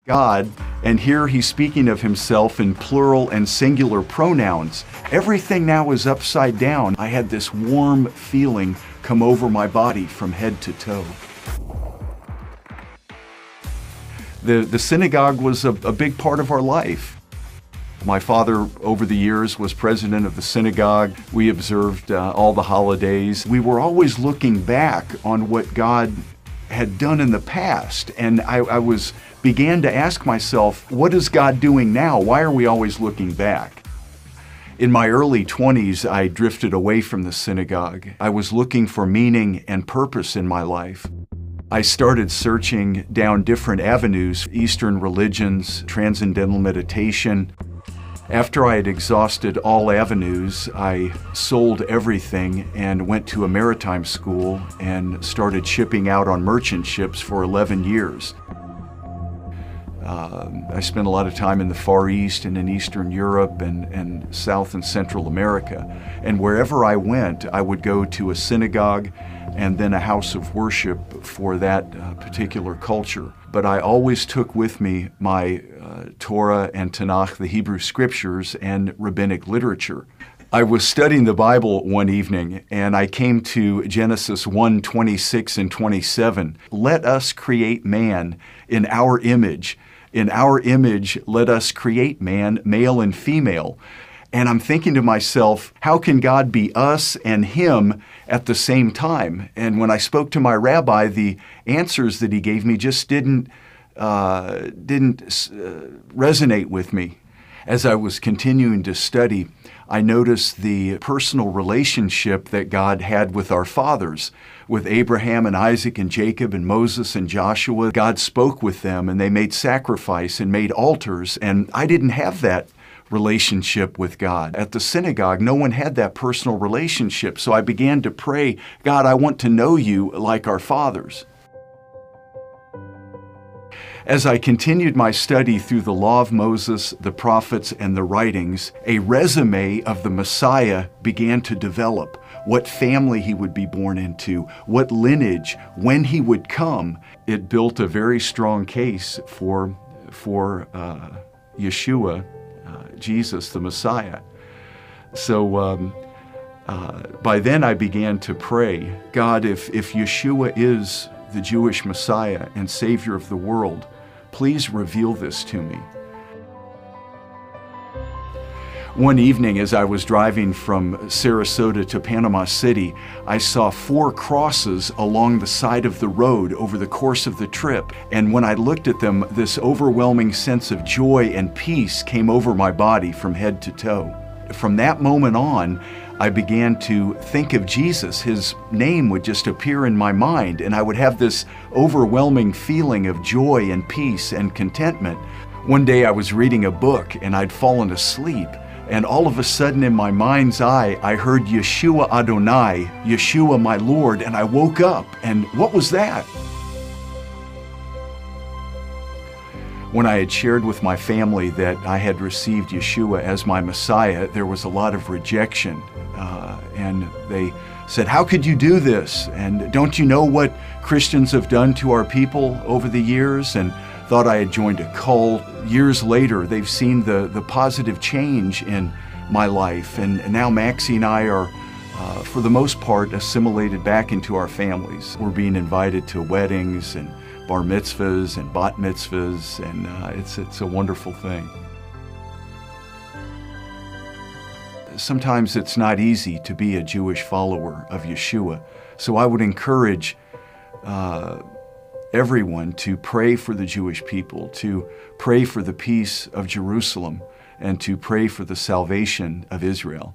God, and here he's speaking of himself in plural and singular pronouns. Everything now is upside down. I had this warm feeling come over my body from head to toe. The synagogue was a big part of our life. My father, over the years, was president of the synagogue. We observed all the holidays. We were always looking back on what God had done in the past, and I began to ask myself, what is God doing now? Why are we always looking back? In my early 20s, I drifted away from the synagogue. I was looking for meaning and purpose in my life. I started searching down different avenues, Eastern religions, transcendental meditation. After I had exhausted all avenues, I sold everything and went to a maritime school and started shipping out on merchant ships for 11 years. I spent a lot of time in the Far East and in Eastern Europe and South and Central America. And wherever I went, I would go to a synagogue and then a house of worship for that particular culture. But I always took with me my Torah and Tanakh, the Hebrew Scriptures, and rabbinic literature. I was studying the Bible one evening, and I came to Genesis 1:26 and 27. Let us create man in our image. In our image, let us create man, male and female. And I'm thinking to myself, how can God be us and him at the same time? And when I spoke to my rabbi, the answers that he gave me just didn't resonate with me. As I was continuing to study, I noticed the personal relationship that God had with our fathers, with Abraham and Isaac and Jacob and Moses and Joshua. God spoke with them and they made sacrifice and made altars, and I didn't have that relationship with God. At the synagogue, no one had that personal relationship, so I began to pray, God, I want to know you like our fathers. As I continued my study through the law of Moses, the prophets, and the writings, a resume of the Messiah began to develop. What family he would be born into, what lineage, when he would come. It built a very strong case for Yeshua, Jesus, the Messiah. So by then I began to pray, God, if Yeshua is the Jewish Messiah and Savior of the world, please reveal this to me. One evening as I was driving from Sarasota to Panama City, I saw 4 crosses along the side of the road over the course of the trip. And when I looked at them, this overwhelming sense of joy and peace came over my body from head to toe. From that moment on, I began to think of Jesus. His name would just appear in my mind, and I would have this overwhelming feeling of joy and peace and contentment. One day I was reading a book and I'd fallen asleep, and all of a sudden in my mind's eye, I heard Yeshua Adonai, Yeshua my Lord, and I woke up, and what was that? When I had shared with my family that I had received Yeshua as my Messiah, there was a lot of rejection. And they said, how could you do this? And don't you know what Christians have done to our people over the years? And thought I had joined a cult. Years later, they've seen the positive change in my life. And now Maxie and I are, for the most part, assimilated back into our families. We're being invited to weddings and bar mitzvahs and bat mitzvahs, and it's a wonderful thing. Sometimes it's not easy to be a Jewish follower of Yeshua, so I would encourage everyone to pray for the Jewish people, to pray for the peace of Jerusalem, and to pray for the salvation of Israel.